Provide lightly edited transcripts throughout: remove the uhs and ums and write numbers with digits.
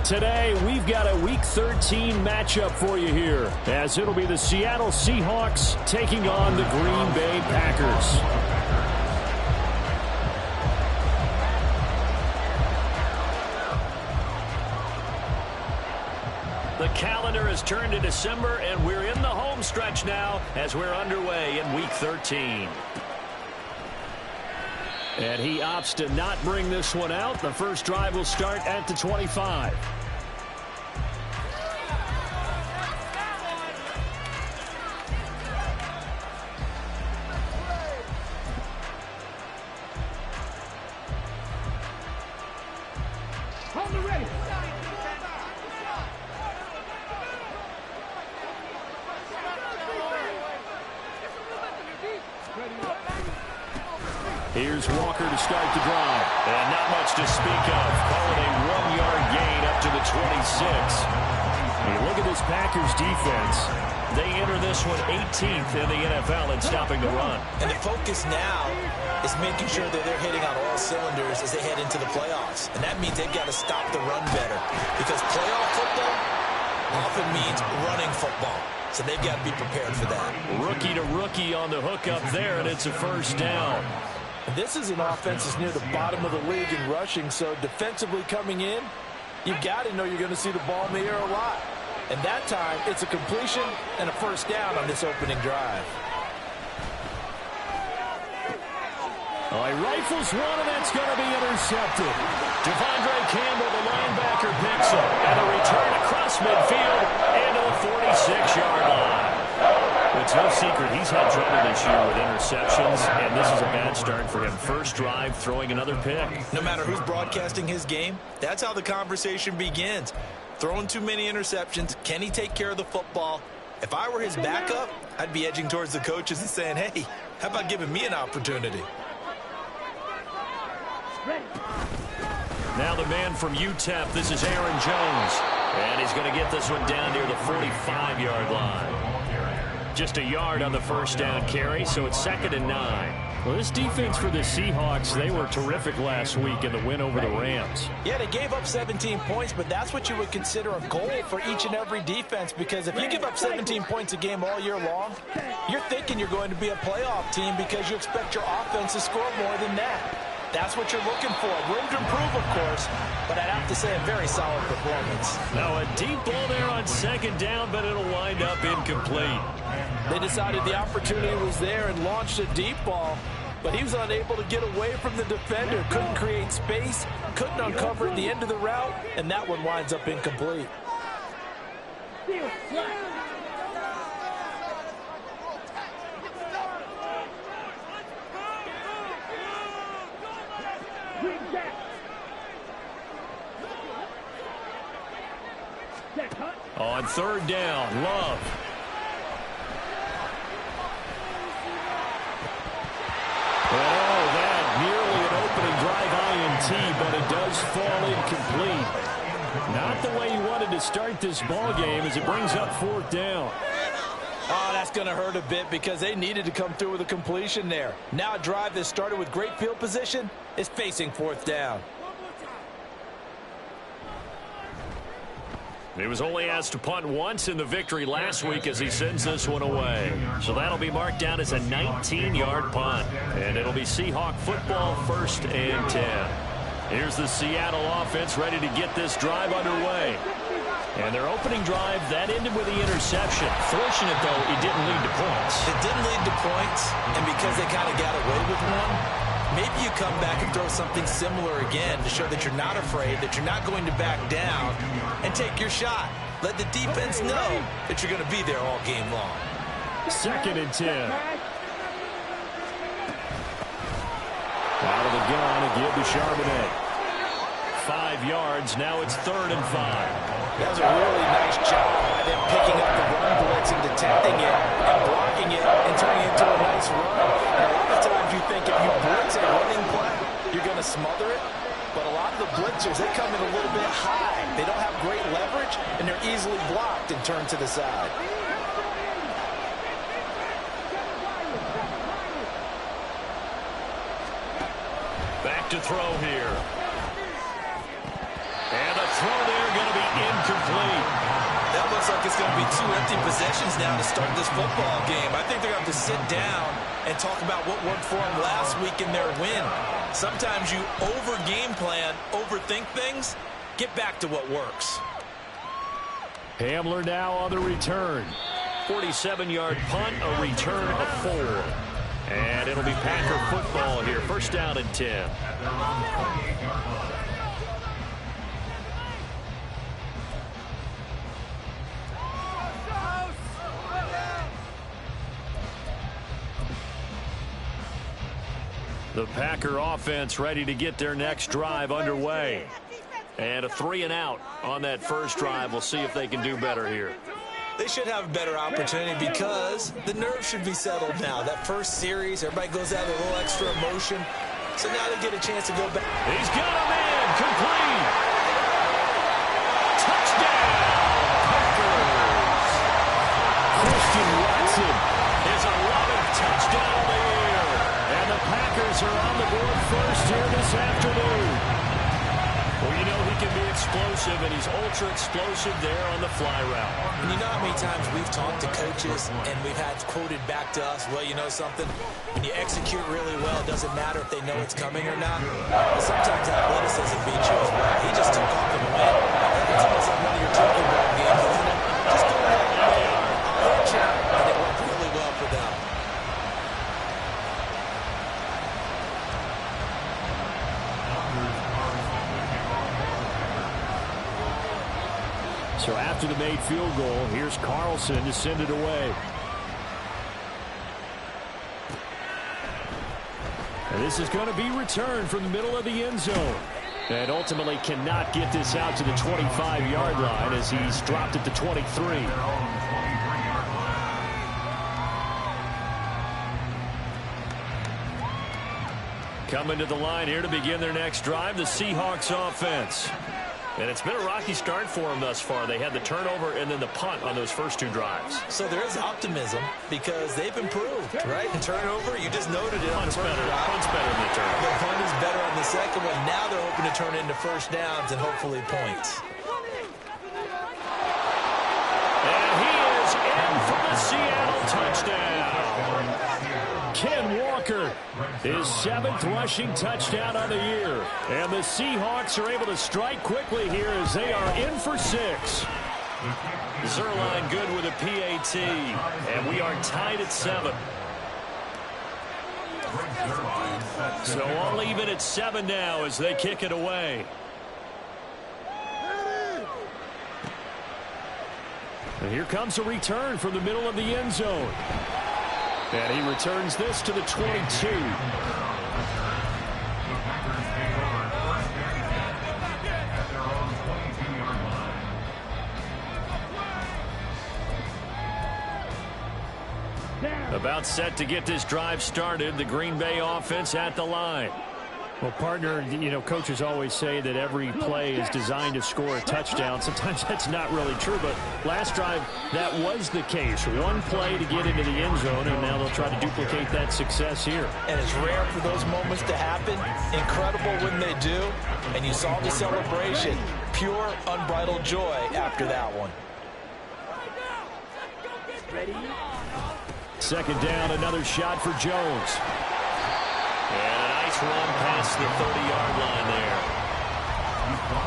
today, we've got a Week 13 matchup for you here, as it'll be the Seattle Seahawks taking on the Green Bay Packers. The calendar has turned to December, and we're in the home stretch now as we're underway in Week 13. And he opts to not bring this one out. The first drive will start at the 25. Here's Walker to start the drive. And not much to speak of. Call it a 1-yard gain up to the 26. When you look at this Packers defense, they enter this one 18th in the NFL in stopping the run. And the focus now is making sure that they're hitting on all cylinders as they head into the playoffs. And that means they've got to stop the run better. Because playoff football often means running football. So they've got to be prepared for that. Rookie to rookie on the hook up there, and it's a first down. This is an offense that's near the bottom of the league in rushing, so defensively coming in, you've got to know you're going to see the ball in the air a lot. And that time, it's a completion and a first down on this opening drive. Oh, he rifles one, and that's going to be intercepted. Devondre Campbell, the linebacker, picks up. And a return across midfield into the 46-yard line. It's no secret he's had trouble this year with interceptions, and this is a bad start for him. First drive, throwing another pick. No matter who's broadcasting his game, that's how the conversation begins. Throwing too many interceptions. Can he take care of the football? If I were his backup, I'd be edging towards the coaches and saying, hey, how about giving me an opportunity? Now the man from UTEP, this is Aaron Jones. And he's going to get this one down near the 45-yard line. Just a yard on the first down carry, so it's 2nd and 9. Well, this defense for the Seahawks, they were terrific last week in the win over the Rams. Yeah, they gave up 17 points, but that's what you would consider a goal for each and every defense, because if you give up 17 points a game all year long, you're thinking you're going to be a playoff team because you expect your offense to score more than that. That's what you're looking for. Room to improve, of course, but I'd have to say a very solid performance. Now a deep ball there on 2nd down, but it'll wind up incomplete. They decided the opportunity was there and launched a deep ball, but he was unable to get away from the defender. Couldn't create space, couldn't uncover at the end of the route, and that one winds up incomplete. On 3rd down, Love. Oh, that nearly an opening drive INT, but it does fall incomplete. Not the way you wanted to start this ball game as it brings up 4th down. Oh, that's going to hurt a bit because they needed to come through with a completion there. Now a drive that started with great field position is facing 4th down. He was only asked to punt once in the victory last week as he sends this one away. So that'll be marked down as a 19-yard punt. And it'll be Seahawk football 1st and 10. Here's the Seattle offense ready to get this drive underway. And their opening drive, that ended with the interception. Fortunate, though, it didn't lead to points. It didn't lead to points, and because they kind of got away with one, maybe you come back and throw something similar again to show that you're not afraid, that you're not going to back down, and take your shot. Let the defense know that you're going to be there all game long. 2nd and 10. Out of the gun again to Charbonnet. 5 yards. Now it's 3rd and 5. That was a really nice job by them picking up the run blitz and detecting it and blocking it and turning it into a nice run. And a lot of times you think if you blitz a running play, you're going to smother it. But a lot of the blitzers, they come in a little bit high. They don't have great leverage, and they're easily blocked and turned to the side. Back to throw here. And the throw there going to be incomplete. That looks like it's going to be 2 empty possessions now to start this football game. I think they're going to have to sit down and talk about what worked for them last week in their win. Sometimes you over-game plan, overthink things. Get back to what works. Hamler now on the return. 47-yard punt, a return of 4. And it'll be Packer football here. First down and 10. The Packer offense ready to get their next drive underway. And a 3 and out on that first drive. We'll see if they can do better here. They should have a better opportunity because the nerves should be settled now. That first series, everybody goes out with a little extra emotion. So now they get a chance to go back. He's got a man complete. Touchdown, Packers. Christian Watson is 11th touchdown of the year. And the Packers are on the board first here this afternoon. Well, you know he can be explosive, and he's ultra-explosive there on the fly route. And you know how many times we've talked to coaches and we've had quoted back to us, well, you know something? When you execute really well, it doesn't matter if they know it's coming or not. But sometimes athleticism beats you as well. He just took off and went. It's almost like one of your talking ball games, isn't it? Just go ahead and win. I'll hit you. And it worked really well for them. So after the made field goal, here's Carlson to send it away. And this is going to be returned from the middle of the end zone. And ultimately cannot get this out to the 25-yard line as he's dropped at the 23. Coming to the line here to begin their next drive, the Seahawks offense. And it's been a rocky start for them thus far. They had the turnover and then the punt on those first 2 drives. So there is optimism because they've improved, right? The turnover, you just noted it. Punt's better than the turnover. The punt is better on the second one. Now they're hoping to turn it into first downs and hopefully points. And he is in for the Seattle touchdown. Ken Walker, his 7th rushing touchdown on the year. And the Seahawks are able to strike quickly here as they are in for 6. Zerline good with a PAT. And we are tied at 7. So all even at 7 now as they kick it away. And here comes a return from the middle of the end zone. And he returns this to the 22. About set to get this drive started. The Green Bay offense at the line. Well, partner, you know, coaches always say that every play is designed to score a touchdown. Sometimes that's not really true, but last drive, that was the case. One play to get into the end zone, and now they'll try to duplicate that success here. And it's rare for those moments to happen. Incredible when they do. And you saw the celebration. Pure, unbridled joy after that one. Ready? Second down, another shot for Jones. And a nice run past the 30-yard line there.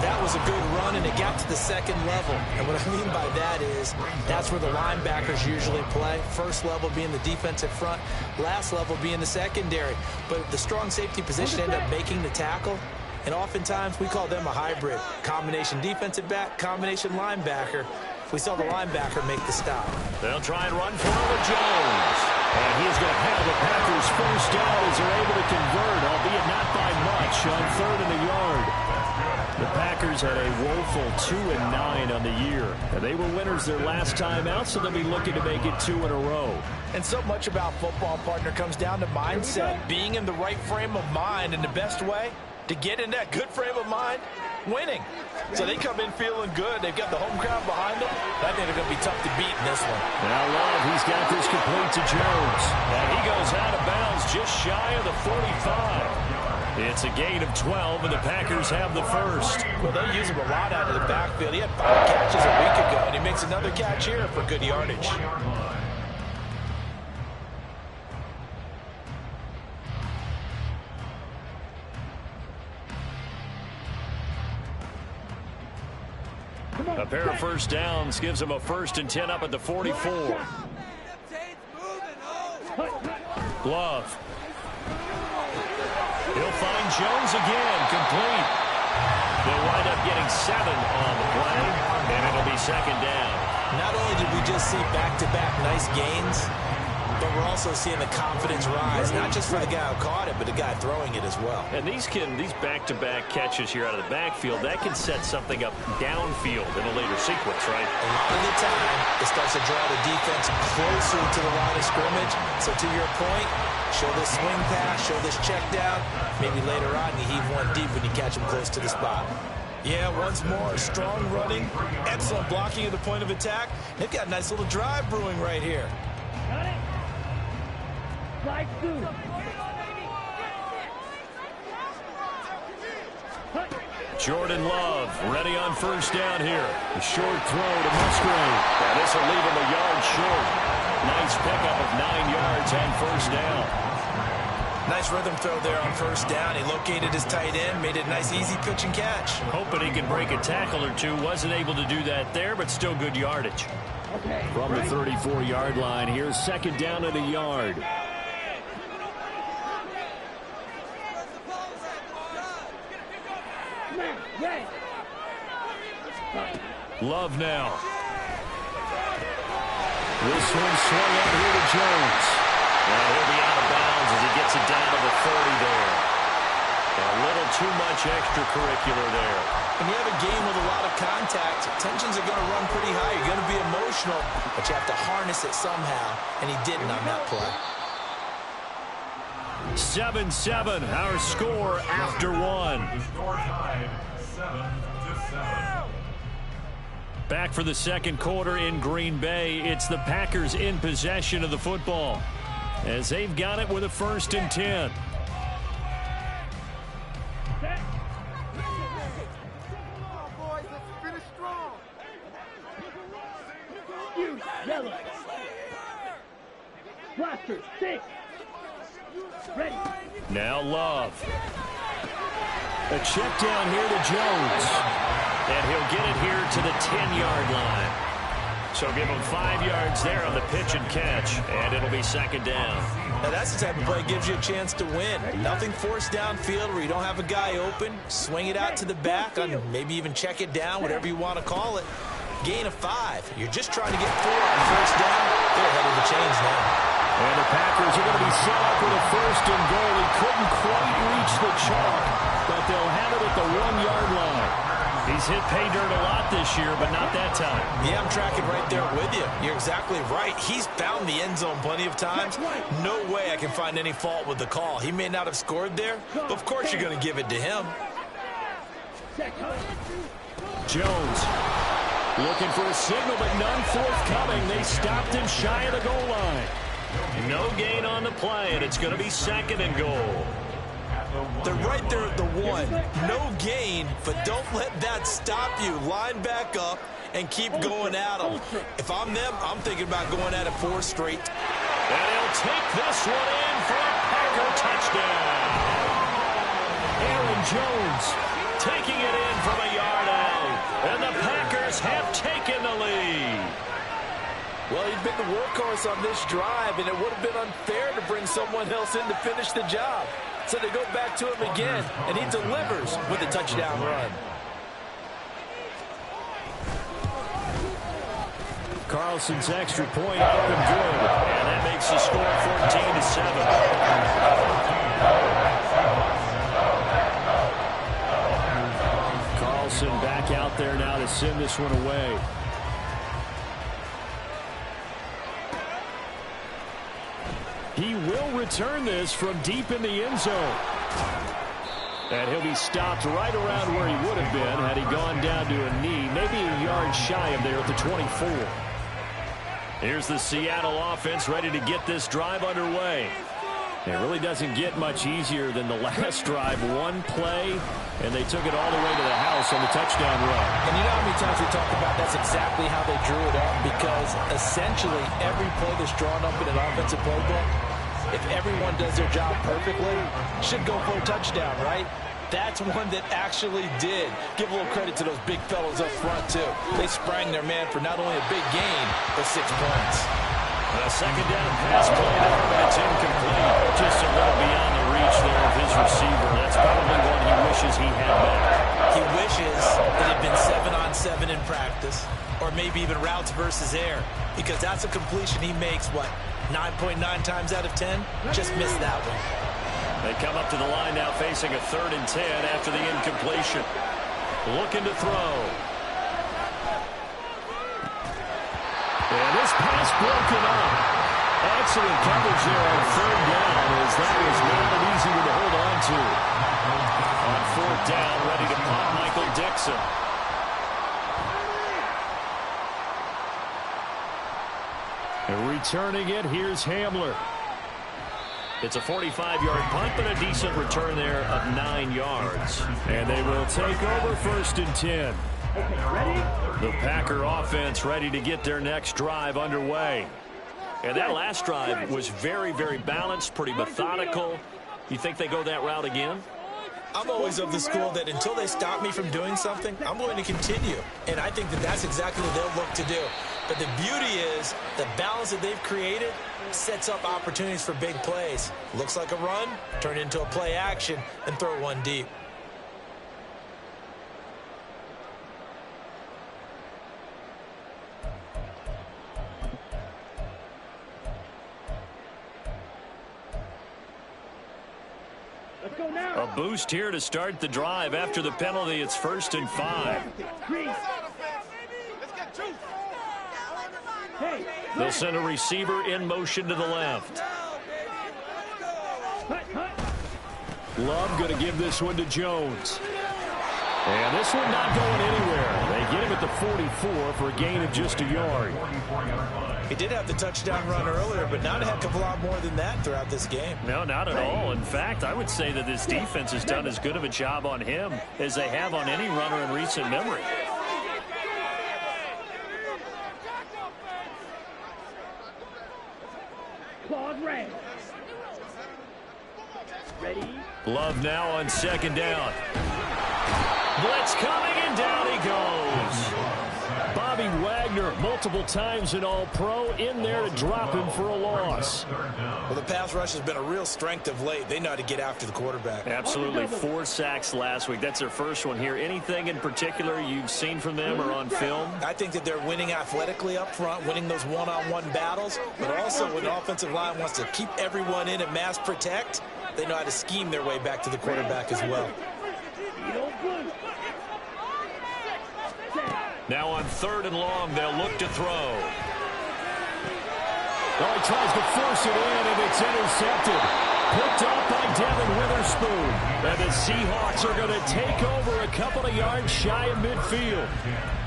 That was a good run, and it got to the second level. And what I mean by that is that's where the linebackers usually play. First level being the defensive front, last level being the secondary. But the strong safety position ended up making the tackle. And oftentimes we call them a hybrid. Combination defensive back, combination linebacker. We saw the linebacker make the stop. They'll try and run for it with Jones. And he's going to have the Packers first down as they're able to convert, albeit not by much, on 3rd and the yard. The Packers had a woeful 2-9 on the year. And they were winners their last time out, so they'll be looking to make it 2 in a row. And so much about football, partner, comes down to mindset. Being in the right frame of mind, and the best way to get in that good frame of mind, winning. So they come in feeling good. They've got the home crowd behind them. I think they're going to be tough to beat in this one. Now Love, he's got this complete to Jones. And he goes out of bounds just shy of the 45. It's a gain of 12, and the Packers have the first. Well, they use him a lot out of the backfield. He had 5 catches a week ago, and he makes another catch here for good yardage. A pair of first downs gives him a 1st and 10 up at the 44. Love. He'll find Jones again, complete. They'll wind up getting 7 on the play, and it'll be 2nd down. Not only did we just see back-to-back nice gains, but we're also seeing the confidence rise, not just for the guy who caught it, but the guy throwing it as well. And these back-to-back catches here out of the backfield, that can set something up downfield in a later sequence, right? A lot of the time, it starts to draw the defense closer to the line of scrimmage. So to your point, show this swing pass, show this check down. Maybe later on you heave one deep when you catch him close to the spot. Yeah, once more, strong running, excellent blocking at the point of attack. They've got a nice little drive brewing right here. Got it. Jordan Love ready on first down here. A short throw to Musgrave. And this will leave him a yard short. Nice pickup of 9 yards on first down. Nice rhythm throw there on first down. He located his tight end, made it a nice easy pitch and catch. Hoping he can break a tackle or two. Wasn't able to do that there, but still good yardage. From the 34-yard line, here's 2nd down and a yard. Love now. This one swung up here to Jones. And he'll be out of bounds as he gets it down to the 30 there. A little too much extracurricular there. When you have a game with a lot of contact, tensions are going to run pretty high. You're going to be emotional, but you have to harness it somehow, and he didn't on that play. 7-7, our score after 1. Back for the 2nd quarter in Green Bay. It's the Packers in possession of the football as they've got it with a 1st and 10. Now Love. A check down here to Jones. And he'll get it here to the 10-yard line. So give him 5 yards there on the pitch and catch, and it'll be 2nd down. Now that's the type of play that gives you a chance to win. Nothing forced downfield where you don't have a guy open. Swing it out to the back, on maybe even check it down, whatever you want to call it. Gain of 5. You're just trying to get 4 on first down. They're ahead of the chains now. And the Packers are going to be set up with a 1st and goal. He couldn't quite reach the chalk, but they'll have it at the 1-yard line. He's hit pay dirt a lot this year, but not that time. Yeah, I'm tracking right there with you. You're exactly right. He's found the end zone plenty of times. No way I can find any fault with the call. He may not have scored there, but of course you're going to give it to him. Jones looking for a signal, but none forthcoming. They stopped him shy of the goal line. No gain on the play, and it's going to be 2nd and goal. They're right there at the 1. No gain, but don't let that stop you. Line back up and keep going at them. If I'm them, I'm thinking about going at it 4 straight. And he'll take this one in for a Packer touchdown. Aaron Jones taking it in from a yard out. And the Packers have taken the lead. Well, he'd been the workhorse on this drive, and it would have been unfair to bring someone else in to finish the job. So they go back to him again, and he delivers with a touchdown run. Carlson's extra point up and good. And that makes the score 14-7. Carlson back out there now to send this one away. He will return this from deep in the end zone. And he'll be stopped right around where he would have been had he gone down to a knee, maybe a yard shy of there at the 24. Here's the Seattle offense ready to get this drive underway. It really doesn't get much easier than the last drive. One play, and they took it all the way to the house on the touchdown run. And you know how many times we talk about that's exactly how they drew it up, because essentially every play that's drawn up in an offensive playbook, if everyone does their job perfectly, should go for a touchdown, right? That's one that actually did. Give a little credit to those big fellows up front, too. They sprang their man for not only a big gain, but 6 points. A second down pass play there, but it's incomplete. Just a little beyond the reach there of his receiver. That's probably one he wishes he had back. He wishes it had been 7-on-7 in practice, or maybe even routes versus air, because that's a completion he makes, 9.9 times out of 10? Just missed that one. They come up to the line now facing a 3rd and 10 after the incompletion. Looking to throw. And this pass broken up. Excellent coverage there on 3rd down, as that was not an easy one to hold on to. On 4th down, ready to punt, Michael Dixon. And returning it, here's Hamler. It's a 45-yard punt, but a decent return there of 9 yards. And they will take over 1st and 10. The Packer offense ready to get their next drive underway. And that last drive was very, very balanced, pretty methodical. You think they go that route again? I'm always of the school that until they stop me from doing something, I'm going to continue. And I think that that's exactly what they'll look to do. But the beauty is the balance that they've created sets up opportunities for big plays. Looks like a run, turn it into a play action, and throw one deep. A boost here to start the drive. After the penalty, it's 1st and 5. They'll send a receiver in motion to the left. Love going to give this one to Jones. And this one not going anywhere. They get him at the 44 for a gain of just a yard. He did have the touchdown run earlier, but not a heck of a lot more than that throughout this game. No, not at all. In fact, I would say that this defense has done as good of a job on him as they have on any runner in recent memory. Love now on 2nd down. Blitz coming, and down he goes. Bobby Wagner, multiple times an All-Pro, in there to drop him for a loss. Well, the pass rush has been a real strength of late. They know how to get after the quarterback. Absolutely. 4 sacks last week. That's their first one here. Anything in particular you've seen from them or on film? I think that they're winning athletically up front, winning those one-on-one battles, but also when the offensive line wants to keep everyone in and mass protect, they know how to scheme their way back to the quarterback as well. Now on 3rd and long, they'll look to throw. Oh, he tries to force it in, and it's intercepted. Picked up by Devin Witherspoon. And the Seahawks are going to take over a couple of yards shy of midfield.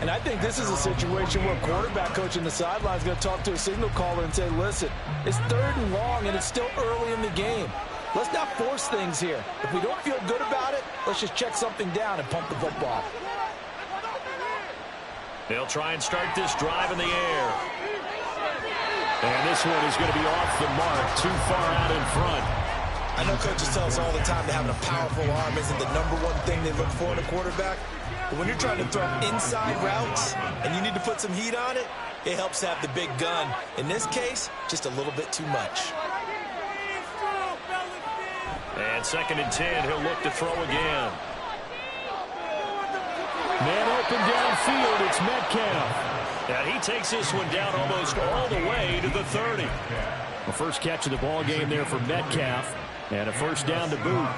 And I think this is a situation where quarterback coach in the sideline is going to talk to a signal caller and say, listen, it's 3rd and long, and it's still early in the game. Let's not force things here. If we don't feel good about it, let's just check something down and pump the football. They'll try and start this drive in the air. And this one is going to be off the mark, too far out in front. I know coaches tell us all the time that having a powerful arm isn't the #1 thing they look for in a quarterback. But when you're trying to throw inside routes and you need to put some heat on it, it helps have the big gun. In this case, just a little bit too much. And 2nd and 10, he'll look to throw again. Man open downfield, it's Metcalf. And he takes this one down almost all the way to the 30. The first catch of the ball game there for Metcalf, and a 1st down to boot.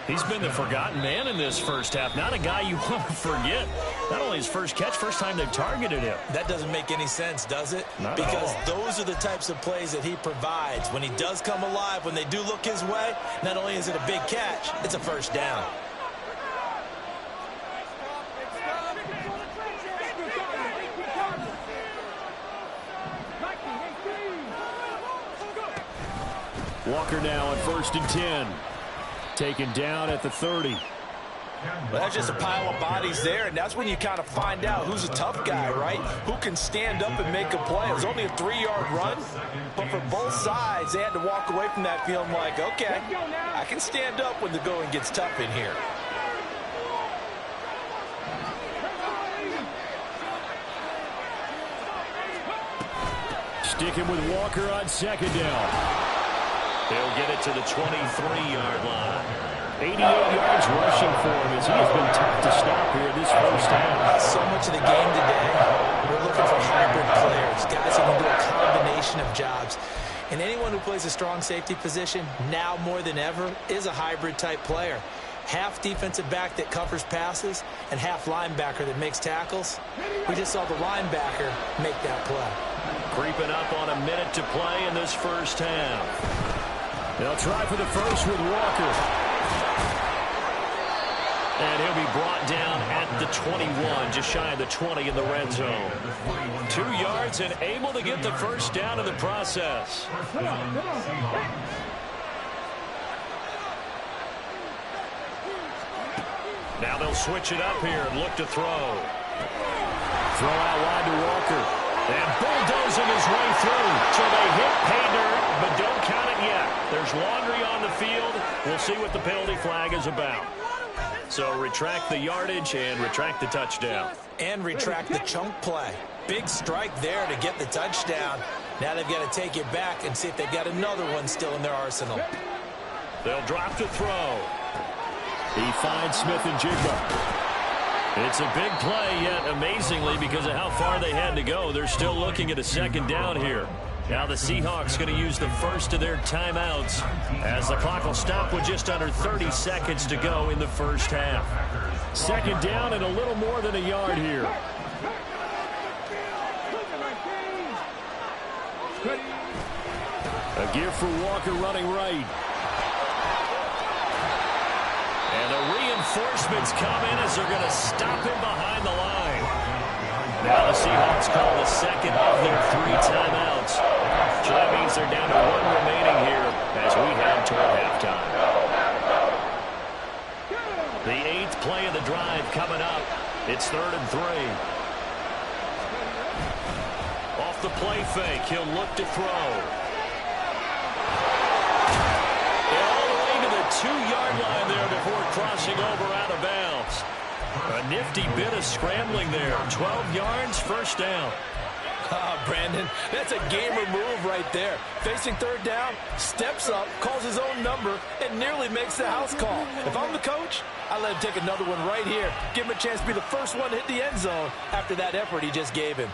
He's been the forgotten man in this first half. Not a guy you want to forget. Not only his first catch, first time they've targeted him. That doesn't make any sense, does it? Not because at all. Those are the types of plays that he provides. When he does come alive, when they do look his way, not only is it a big catch, it's a 1st down. Walker now on 1st and 10. Taken down at the 30. Well, that's just a pile of bodies there, and that's when you kind of find out who's a tough guy, right? Who can stand up and make a play. It was only a 3-yard run, but for both sides, they had to walk away from that feeling like, okay, I can stand up when the going gets tough in here. Sticking with Walker on 2nd down. They'll get it to the 23-yard line. 88 yards rushing for him as he has been tough to stop here in this first half. So much of the game today, we're looking for hybrid players, guys who can do a combination of jobs. And anyone who plays a strong safety position, now more than ever, is a hybrid-type player. Half defensive back that covers passes and half linebacker that makes tackles. We just saw the linebacker make that play. Creeping up on a minute to play in this first half. They'll try for the first with Walker. And he'll be brought down at the 21, just shy of the 20 in the red zone. 2 yards and able to get the first down in the process. Now they'll switch it up here and look to throw. Throw out wide to Walker. And bulldozing his way through. So they hit pay dirt, but don't count it yet. There's laundry on the field. We'll see what the penalty flag is about. So retract the yardage and retract the touchdown. And retract the chunk play. Big strike there to get the touchdown. Now they've got to take it back and see if they've got another one still in their arsenal. They'll drop to throw. He finds Smith and Jigba. It's a big play, yet amazingly, because of how far they had to go, they're still looking at a 2nd down here. Now the Seahawks going to use the first of their timeouts as the clock will stop with just under 30 seconds to go in the first half. 2nd down and a little more than a yard here. A give for Walker running right. And the reinforcements come in as they're going to stop him behind the line. Now the Seahawks call the 2nd of their 3 timeouts. So that means they're down to 1 remaining here as we head toward halftime. The 8th play of the drive coming up. It's 3rd and 3. Off the play fake, he'll look to throw. All the way to the 2-yard line there before crossing over out of bounds. A nifty bit of scrambling there. 12 yards, first down. Brandon, that's a gamer move right there. Facing 3rd down, steps up, calls his own number, and nearly makes the house call. If I'm the coach, I let him take another one right here. Give him a chance to be the first one to hit the end zone after that effort he just gave him.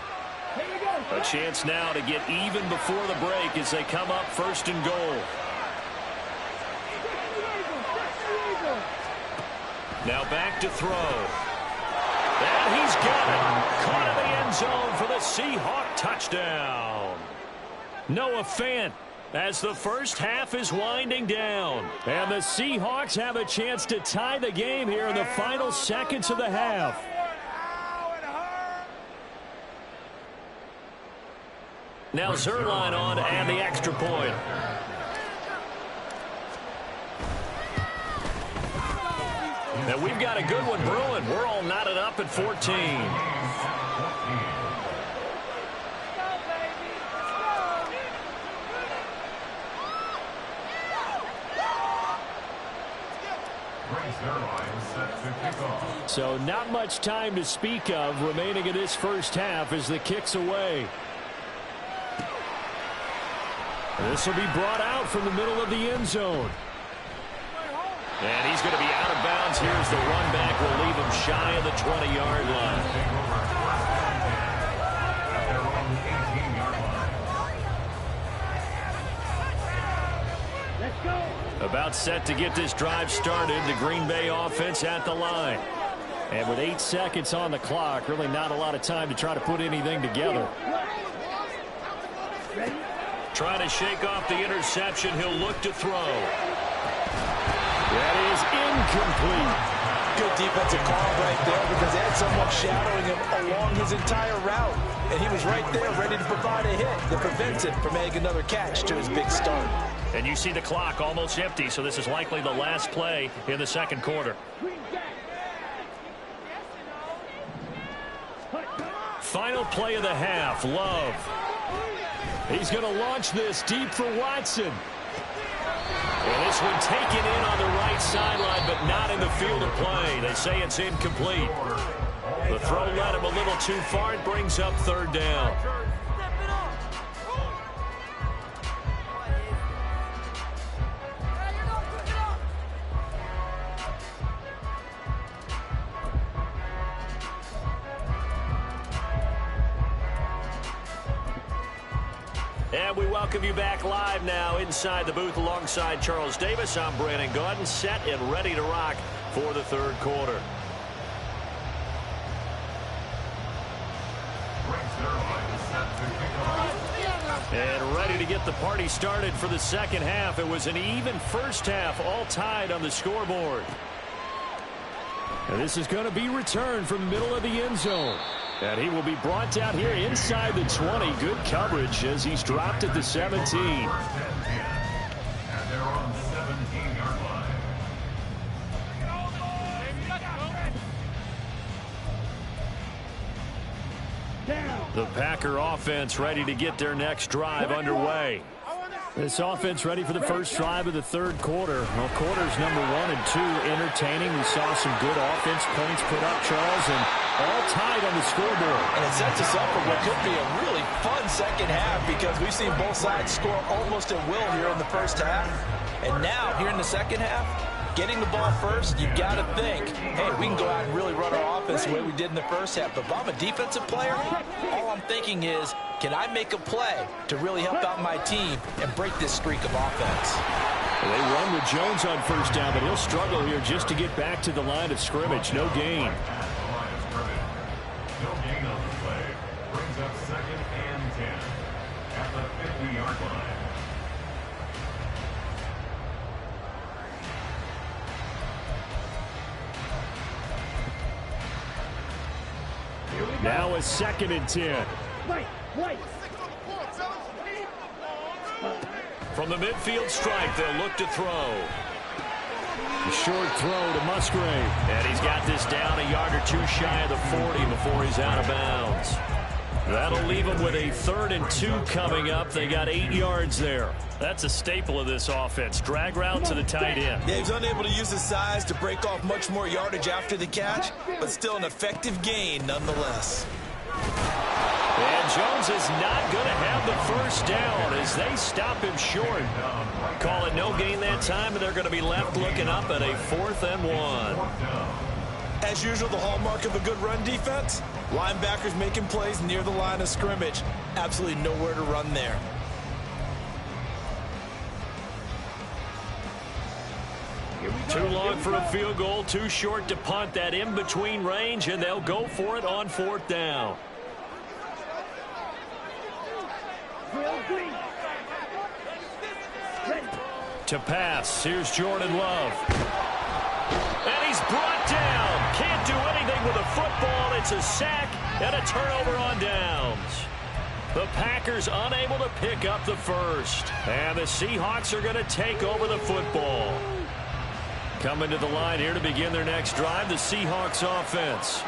A chance now to get even before the break as they come up 1st and goal. Now back to throw. And he's got it. Caught in the end zone for the Seahawk touchdown. Noah Fant as the first half is winding down. And the Seahawks have a chance to tie the game here in the final seconds of the half. Now Zerline on and the extra point. And we've got a good one brewing. We're all knotted up at 14. So not much time to speak of remaining in this first half as the kick's away. This will be brought out from the middle of the end zone. And he's going to be out of bounds here as the run back will leave him shy of the 20-yard line. About set to get this drive started, the Green Bay offense at the line. And with 8 seconds on the clock, really not a lot of time to try to put anything together. Trying to shake off the interception, he'll look to throw. That is incomplete. Good defensive call right there because they had someone shadowing him along his entire route. And he was right there ready to provide a hit that prevents him from making another catch to his big start. And you see the clock almost empty, so this is likely the last play in the second quarter. Final play of the half, Love. He's going to launch this deep for Watson. And this one taken in on the right sideline, but not in the field of play. They say it's incomplete. The throw led him a little too far. It brings up third down. And we welcome you back live now inside the booth alongside Charles Davis. I'm Brandon Gaudin, set and ready to rock for the third quarter. And ready to get the party started for the second half. It was an even first half, all tied on the scoreboard. And this is going to be returned from the middle of the end zone. And he will be brought down here inside the 20. Good coverage as he's dropped at the 17. The Packer offense ready to get their next drive underway. This offense ready for the first drive of the third quarter. Well, quarters number 1 and 2 entertaining. We saw some good offense points put up, Charles, and all tied on the scoreboard. And it sets us up for what could be a really fun second half because we've seen both sides score almost at will here in the first half. And now, here in the second half, getting the ball first, you've got to think, hey, we can go out and really run our offense the way we did in the first half. But if I'm a defensive player, all I'm thinking is, can I make a play to really help out my team and break this streak of offense? Well, they run with Jones on first down, but he'll struggle here just to get back to the line of scrimmage. No gain. No gain on the play. Brings up 2nd and 10 at the 50-yard line. Now a 2nd and 10. From the midfield stripe, they'll look to throw. A short throw to Musgrave. And he's got this down a yard or two shy of the 40 before he's out of bounds. That'll leave him with a 3rd and 2 coming up. They got 8 yards there. That's a staple of this offense. Drag route to the tight end. Yeah, he's unable to use his size to break off much more yardage after the catch, but still an effective gain nonetheless. And Jones is not going to have the first down as they stop him short. Call it no gain that time, and they're going to be left looking up at a 4th and 1. As usual, the hallmark of a good run defense, linebackers making plays near the line of scrimmage. Absolutely nowhere to run there. Too long for a field goal, too short to punt. That in-between range, and they'll go for it on 4th down. To pass, here's Jordan Love. And he's brought down. Can't do anything with a football. It's a sack and a turnover on downs. The Packers unable to pick up the first. And the Seahawks are going to take over the football. Coming to the line here to begin their next drive, the Seahawks offense.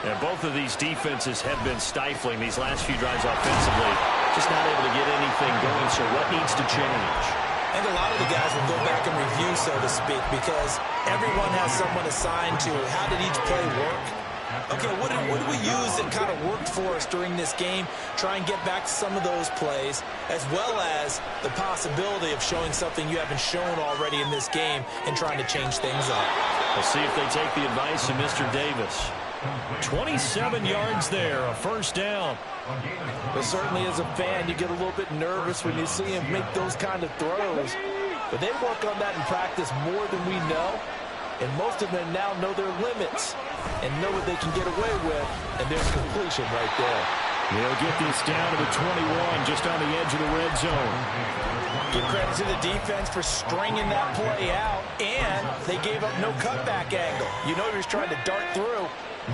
And both of these defenses have been stifling these last few drives offensively. Just not able to get anything going, so what needs to change? I think a lot of the guys will go back and review, so to speak, because everyone has someone assigned to how did each play work. Okay, what did we use that kind of worked for us during this game? Try and get back to some of those plays, as well as the possibility of showing something you haven't shown already in this game and trying to change things up. We'll see if they take the advice of Mr. Davis. 27 yards there, a first down. But certainly as a fan, you get a little bit nervous when you see him make those kind of throws. But they work on that in practice more than we know. And most of them now know their limits and know what they can get away with. And there's completion right there. They'll get this down to the 21, just on the edge of the red zone. Give credit to the defense for stringing that play out. And they gave up no cutback angle. You know he was trying to dart through.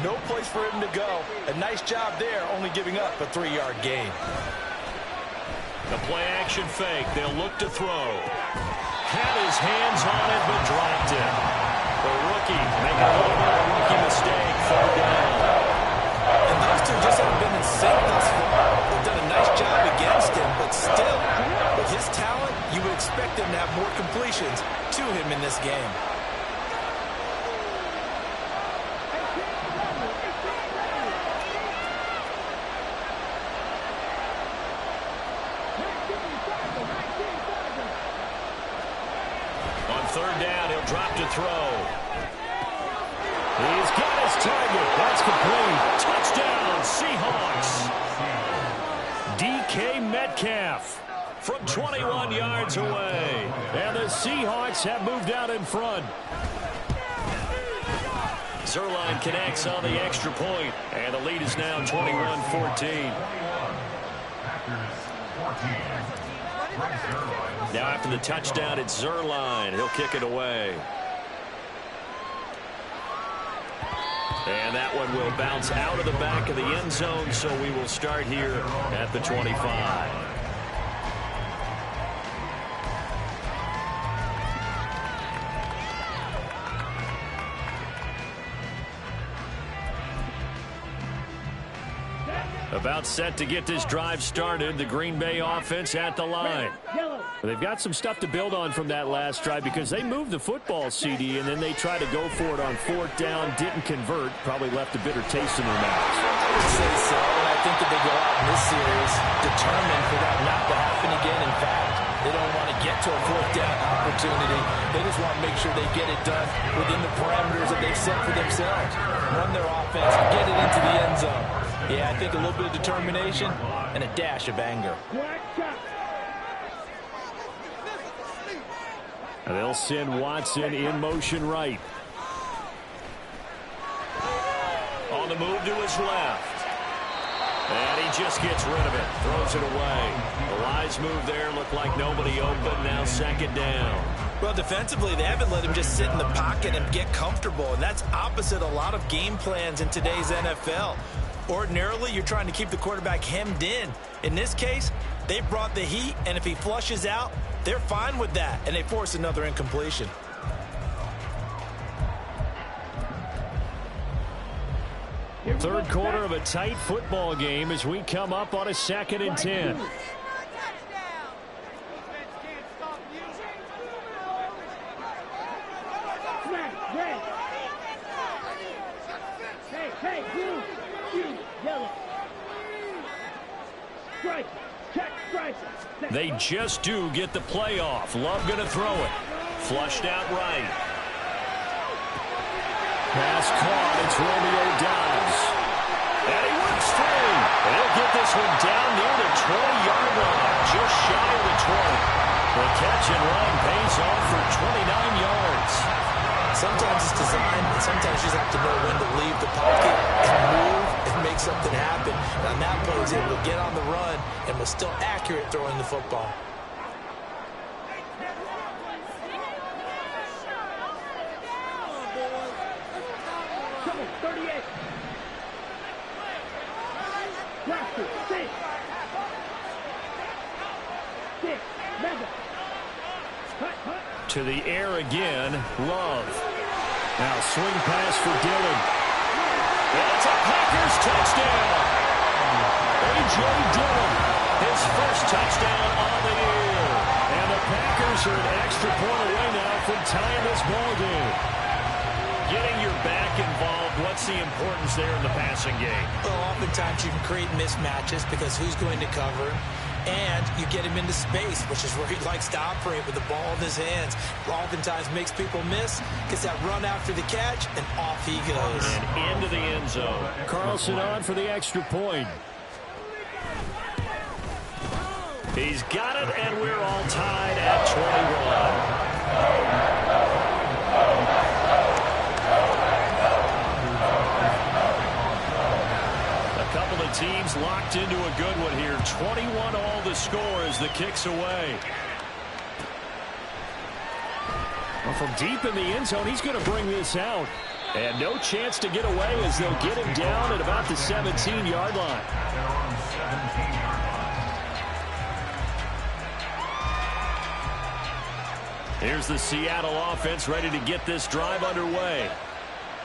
No place for him to go. A nice job there, only giving up a 3-yard gain. The play-action fake. They'll look to throw. Had his hands on it, but dropped it. The rookie making a little bit of a rookie mistake. 3rd down. And those two just haven't been in sync thus far. They've done a nice job against him, but still, with his talent, you would expect him to have more completions to him in this game. On 3rd down, he'll drop to throw. He's got his target. That's complete. Touchdown, Seahawks. DK Metcalf from 21 yards away. And the Seahawks have moved out in front. Zerline connects on the extra point, and the lead is now 21-14. Now after the touchdown, it's Zerline. He'll kick it away. And that one will bounce out of the back of the end zone, so we will start here at the 25. About set to get this drive started. The Green Bay offense at the line. They've got some stuff to build on from that last drive because they moved the football, CD, and then they tried to go for it on 4th down, didn't convert, probably left a bitter taste in their mouths. I would say so, and I think that they go out in this series determined for that not to happen again. In fact, they don't want to get to a 4th down opportunity. They just want to make sure they get it done within the parameters that they've set for themselves. Run their offense, get it into the end zone. Yeah, I think a little bit of determination and a dash of anger. And they'll send Watson in motion right. On the move to his left. And he just gets rid of it. Throws it away. The Lions move there. Looked like nobody open. Now 2nd down. Well, defensively, they haven't let him just sit in the pocket and get comfortable. And that's opposite a lot of game plans in today's NFL. Ordinarily, you're trying to keep the quarterback hemmed in. In this case, they brought the heat, and if he flushes out, they're fine with that, and they force another incompletion. Third quarter of a tight football game as we come up on a 2nd and 10. They just do get the playoff. Love going to throw it. Flushed out right. Pass caught. It's Romeo Doubs. And he works through. They'll get this one down near the 20-yard line. Just shy of the 20. The catch and run pays off for 29 yards. Sometimes it's designed, and sometimes you just have to know when to leave the pocket and move and make something happen. And on that play, he's able to get on the run and was still accurate throwing the football. To the air again, Love. Now swing pass for Dillon. It's a Packers touchdown. A.J. Dillon, his first touchdown on the year. And the Packers are an extra point away now from tying this ball game. Getting your back involved, what's the importance there in the passing game? Well, oftentimes you can create mismatches because who's going to cover him? And you get him into space, which is where he likes to operate with the ball in his hands. Oftentimes makes people miss, gets that run after the catch, and off he goes. And into the end zone. Carlson on for the extra point. He's got it, and we're all tied at 21. Teams locked into a good one here. 21 all the score as the kick's away. Well, from deep in the end zone, he's going to bring this out. And no chance to get away as they'll get him down at about the 17-yard line. Here's the Seattle offense ready to get this drive underway.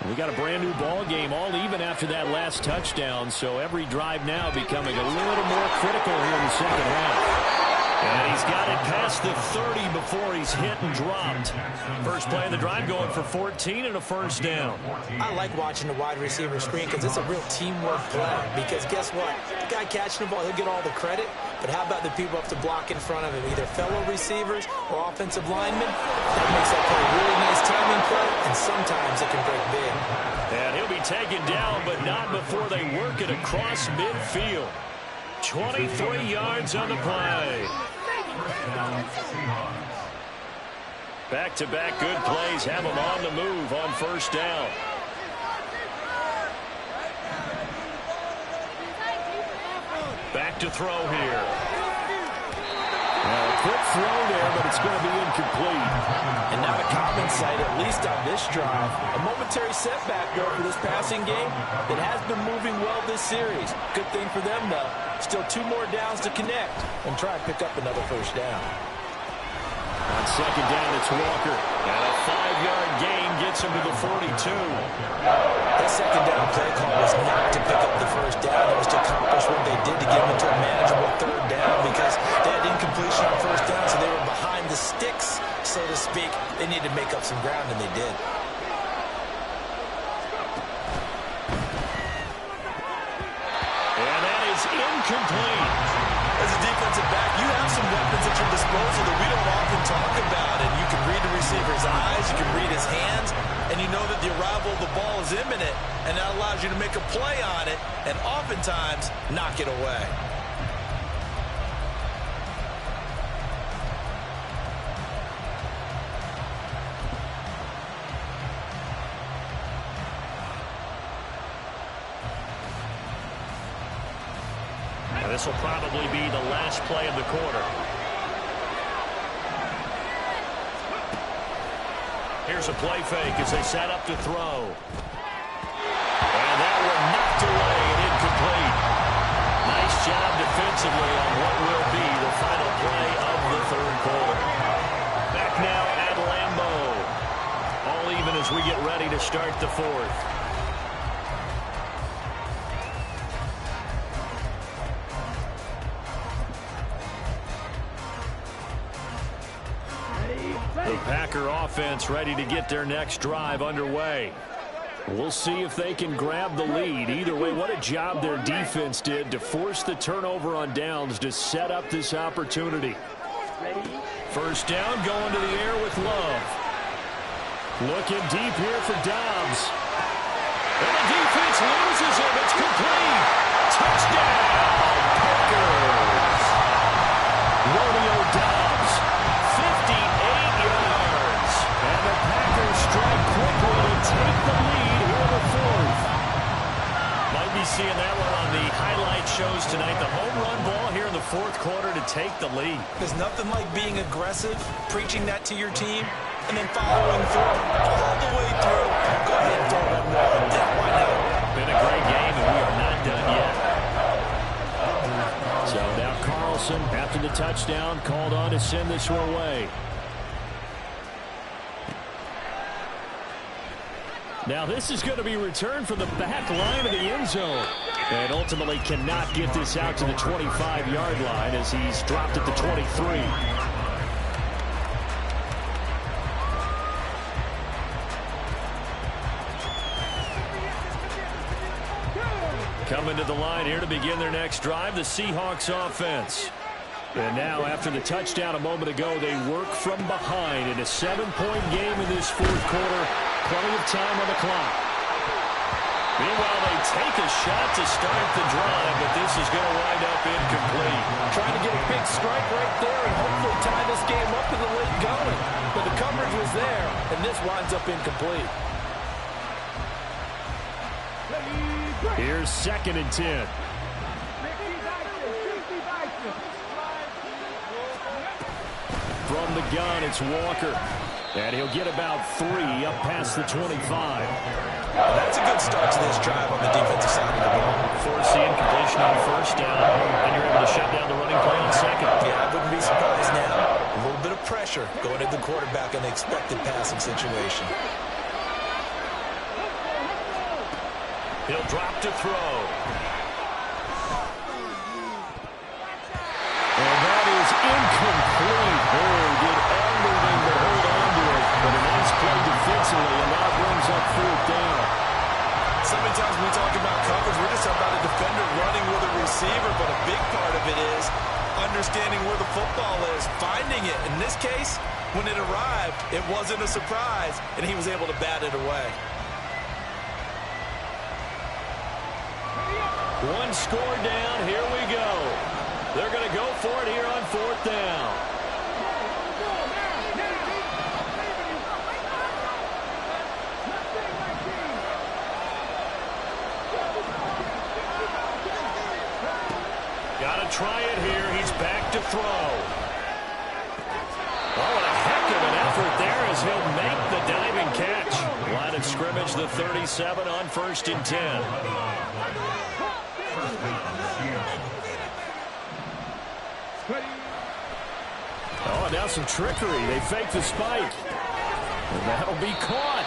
We got a brand new ball game, all even after that last touchdown, so every drive now becoming a little more critical here in the second half. And he's got it past the 30 before he's hit and dropped. First play of the drive going for 14 and a first down. I like watching the wide receiver screen because it's a real teamwork play. Because guess what? The guy catching the ball, he'll get all the credit. But how about the people up to block in front of him, either fellow receivers or offensive linemen? That makes that play a really nice timing play, and sometimes it can break big. And he'll be taken down, but not before they work it across midfield. 23 yards on the play. Back-to-back good plays have them on the move on first down. Back to throw here. A quick throw there, but it's going to be incomplete. And not a common sight, at least on this drive. A momentary setback, though, for this passing game that has been moving well this series. Good thing for them, though. Still 2 more downs to connect and try and pick up another first down. On second down, it's Walker. And a 5-yard gain gets him to the 42. That second down play call was not to pick up the first down. It was to accomplish what they did to get them into a manageable third down because they had incompletion on first down, so they were behind the sticks, so to speak. They needed to make up some ground, and they did. And that is incomplete. As a defensive back, you have some weapons at your disposal that we don't often talk about, and you can read the receiver's eyes, you can read his hands, and you know that the arrival of the ball is imminent, and that allows you to make a play on it and oftentimes knock it away. This will probably be the last play of the quarter. Here's a play fake as they set up to throw. And that one knocked away and incomplete. Nice job defensively on what will be the final play of the third quarter. Back now at Lambeau. All even as we get ready to start the fourth. The Packer offense ready to get their next drive underway. We'll see if they can grab the lead. Either way, what a job their defense did to force the turnover on downs to set up this opportunity. First down, going to the air with Love. Looking deep here for Dobbs. And the defense loses him. It's complete. Touchdown, Packers. Romeo Dobbs, 58 yards. And the Packers strike quickly to take the lead here in the fourth. Might be seeing that one on the highlight shows tonight. The home run ball here in the fourth quarter to take the lead. There's nothing like being aggressive, preaching that to your team, and then following through all the way through. Go ahead and throw one more. Yeah, why not? Been a great game, and we are not done yet. So now Carlson, after the touchdown, called on to send this one away. Now this is going to be returned from the back line of the end zone. And ultimately cannot get this out to the 25-yard line as he's dropped at the 23. Coming to the line here to begin their next drive, the Seahawks offense. And now, after the touchdown a moment ago, they work from behind in a 7-point game in this fourth quarter. Plenty of time on the clock. Meanwhile, they take a shot to start the drive, but this is going to wind up incomplete. Trying to get a big strike right there and hopefully tie this game up in the late going. But the coverage was there, and this winds up incomplete. Here's 2nd and 10. From the gun, it's Walker. And he'll get about 3 up past the 25. That's a good start to this drive on the defensive side of the ball. Force the incompletion on first down, and you're able to shut down the running play on second. Yeah, I wouldn't be surprised now. A little bit of pressure going to the quarterback in the expected passing situation. He'll drop to throw. And that is incomplete. Oh, did everything but hold on to it. But a nice play defensively, and that brings up 4th down. So many times we talk about coverage, we're just talking about a defender running with a receiver, but a big part of it is understanding where the football is, finding it. In this case, when it arrived, it wasn't a surprise, and he was able to bat it away. One score down. Here we go. They're going to go for it here on 4th down. Got to try it here. He's back to throw. Oh, and a heck of an effort there as he'll make the diving catch. Line of scrimmage, the 37 on 1st and 10. Oh, now some trickery. They faked the spike. And that'll be caught.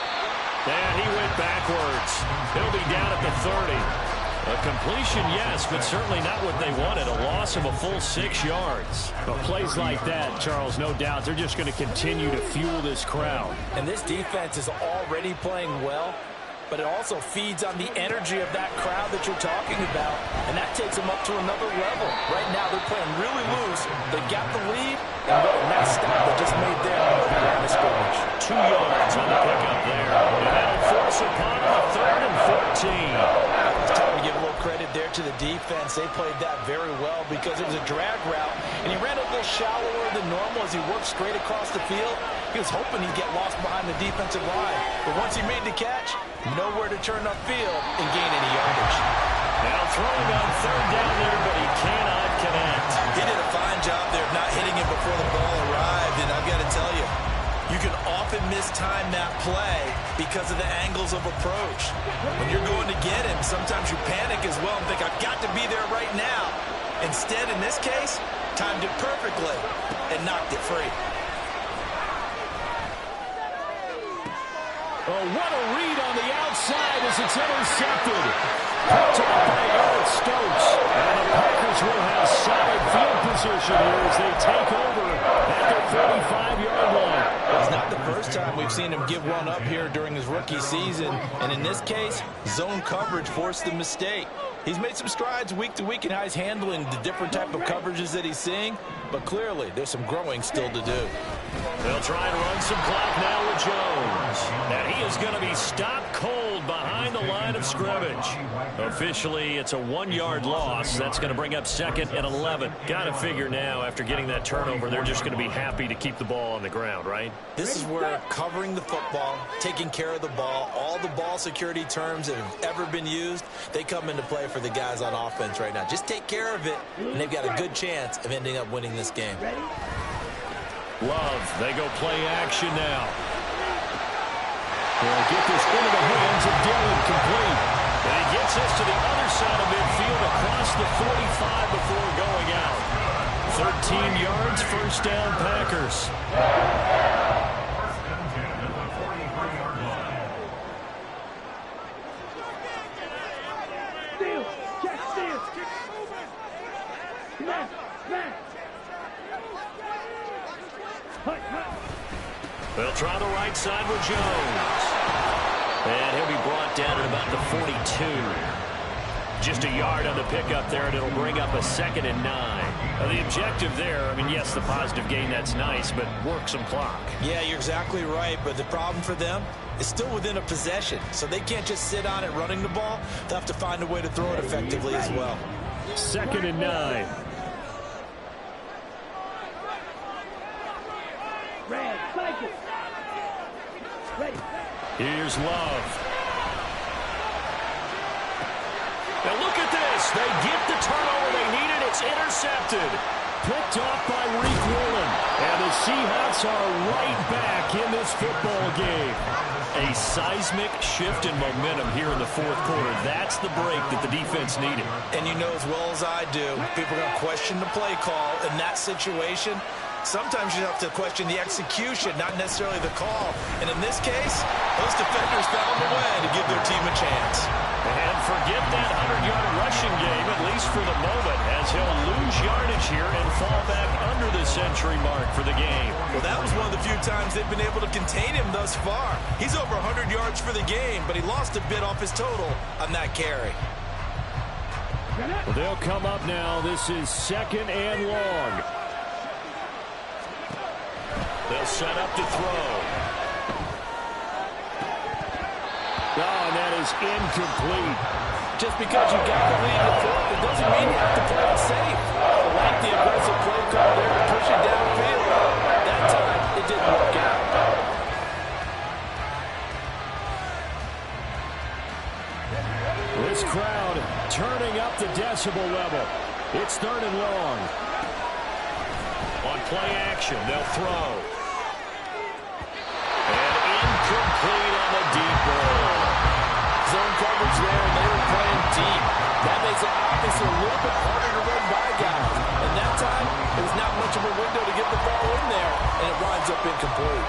And he went backwards. He'll be down at the 30. A completion, yes, but certainly not what they wanted. A loss of a full 6 yards. But plays like that, Charles, no doubt, they're just going to continue to fuel this crowd. And this defense is already playing well, but it also feeds on the energy of that crowd that you're talking about, and that takes them up to another level. Right now, they're playing really loose. They got the lead, and what a nice stop they just made there on the line of scrimmage. 2 yards on the pickup there. And that'll force upon a 3rd and 14. It's time to give a little credit there to the defense. They played that very well because it was a drag route, and he ran a little shallower than normal as he worked straight across the field. He was hoping he'd get lost behind the defensive line, but once he made the catch, nowhere to turn upfield and gain any yardage. Now throwing on 3rd down there, but he cannot connect. He did a fine job there of not hitting him before the ball arrived, and I've got to tell you, you can often mistime that play because of the angles of approach. When you're going to get him, sometimes you panic as well and think, I've got to be there right now. Instead, in this case, timed it perfectly and knocked it free. Oh, what a read on the outside as it's intercepted. Picked off by Eric Stokes. And the Packers will have solid field position here as they take over at their 45-yard line. It's not the first time we've seen him give one up here during his rookie season, and in this case, zone coverage forced the mistake. He's made some strides week to week in how he's handling the different type of coverages that he's seeing, but clearly there's some growing still to do. They'll try and run some clock now with Jones. And he is going to be stopped cold behind the line of scrimmage. Officially, it's a 1-yard loss. That's going to bring up 2nd and 11. Got to figure now, after getting that turnover, they're just going to be happy to keep the ball on the ground, right? This is where covering the football, taking care of the ball, all the ball security terms that have ever been used, they come into play for the guys on offense right now. Just take care of it, and they've got a good chance of ending up winning this game. Love, they go play action now. They'll get this into the hands of Dillon, complete. And he gets this to the other side of midfield across the 45 before going out. 13 yards, 1st down, Packers. They'll try the right side with Jones. And he'll be brought down at about the 42. Just a yard on the pickup there, and it'll bring up a 2nd and 9. Now, the objective there, I mean, yes, the positive gain, that's nice, but work some clock. Yeah, you're exactly right, but the problem for them is still within a possession, so they can't just sit on it running the ball. They'll have to find a way to throw it effectively as well. 2nd and 9. Here's Love. Now look at this. They get the turnover they needed. It's intercepted. Picked off by Reek Woolen. And the Seahawks are right back in this football game. A seismic shift in momentum here in the 4th quarter. That's the break that the defense needed. And you know as well as I do, people are going to question the play call in that situation. Sometimes you have to question the execution, not necessarily the call. And in this case, those defenders found a way to give their team a chance. And forget that 100-yard rushing game, at least for the moment, as he'll lose yardage here and fall back under the century mark for the game. Well, that was one of the few times they've been able to contain him thus far. He's over 100 yards for the game, but he lost a bit off his total on that carry. Well, they'll come up now. This is 2nd and long. They'll set up to throw. Oh, and that is incomplete. Just because you got the lead in the fourth, it doesn't mean you have to play it safe. I like the aggressive play call there to push it downfield. That time, it didn't work out. This crowd turning up the decibel level. It's 3rd and long. On play action, they'll throw. And incomplete on the deep ball. Zone coverage there, and they were playing deep. That makes it obviously a little bit harder to run by guys. And that time, it was not much of a window to get the ball in there, and it winds up incomplete.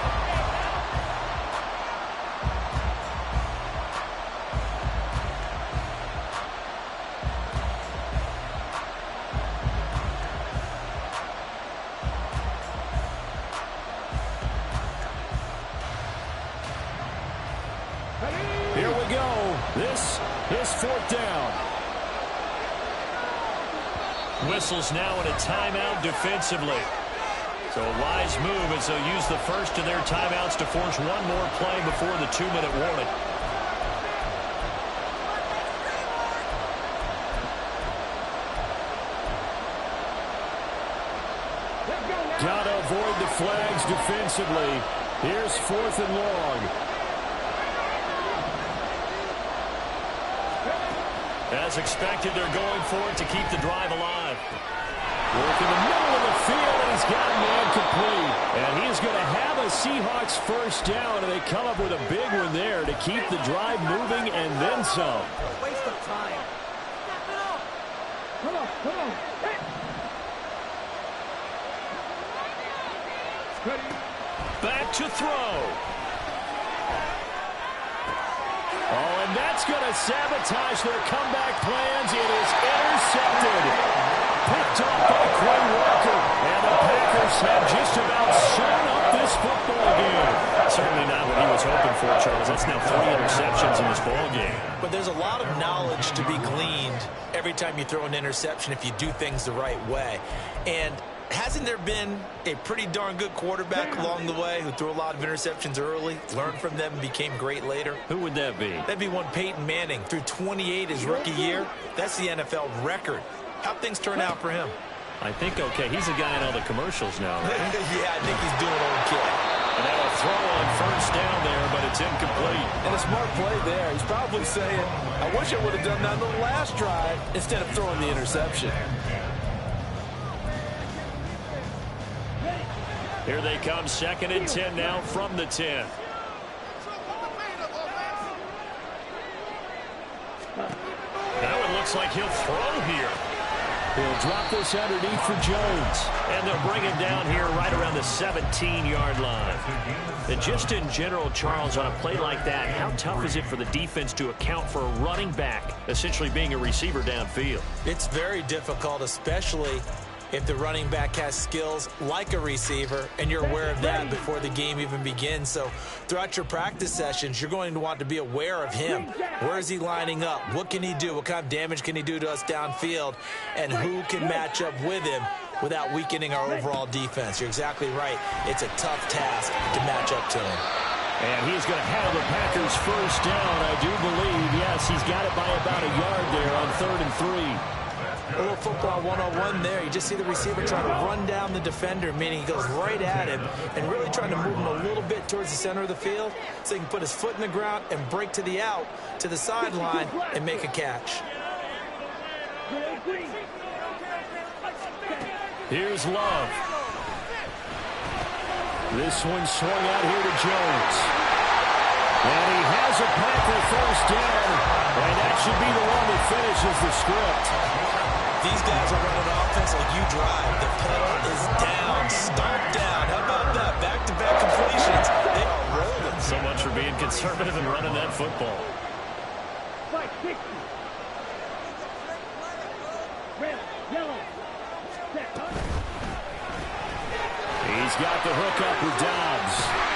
Here we go. This is 4th down. Whistles now in a timeout defensively. So a wise move as they'll use the first of their timeouts to force one more play before the 2-minute warning. Gotta avoid the flags defensively. Here's 4th and long. As expected, they're going for it to keep the drive alive. Work in the middle of the field, and he's got a man complete. And he's going to have a Seahawks first down, and they come up with a big one there to keep the drive moving and then some. Waste of time. Come on, come on. Back to throw. Oh, and that's going to sabotage their comeback plans. It is intercepted. Picked off by Quay Walker. And the Packers have just about sewn up this football game. Certainly not what he was hoping for, Charles. That's now 3 interceptions in this ball game. But there's a lot of knowledge to be gleaned every time you throw an interception if you do things the right way. And hasn't there been a pretty darn good quarterback along the way who threw a lot of interceptions early, learned from them, and became great later? Who would that be? That'd be one Peyton Manning. Threw 28 his rookie year. That's the NFL record. How'd things turn out for him? I think okay. He's a guy in all the commercials now, right? Yeah, I think he's doing okay. And that'll throw on first down there, but it's incomplete. And a smart play there. He's probably saying, I wish I would have done that on the last drive instead of throwing the interception. Here they come, 2nd and 10 now from the 10. Now it looks like he'll throw here. He'll drop this underneath for Jones. And they'll bring him down here right around the 17-yard line. And just in general, Charles, on a play like that, how tough is it for the defense to account for a running back essentially being a receiver downfield? It's very difficult, especially if the running back has skills like a receiver, and you're aware of that before the game even begins. So throughout your practice sessions, you're going to want to be aware of him. Where is he lining up? What can he do? What kind of damage can he do to us downfield? And who can match up with him without weakening our overall defense? You're exactly right. It's a tough task to match up to him. And he's going to have the Packers first down, I do believe. Yes, he's got it by about a yard there on 3rd and 3. A little football 101 there. You just see the receiver trying to run down the defender, meaning he goes right at him and really trying to move him a little bit towards the center of the field so he can put his foot in the ground and break to the out, to the sideline, and make a catch. Here's Love. This one swung out here to Jones. And he has a Packer first down, and that should be the one that finishes the script. These guys are running offense like you drive. The pedal is down. Stomp conservative in running that football. Red, yellow, set. He's got the hook up with Dobbs.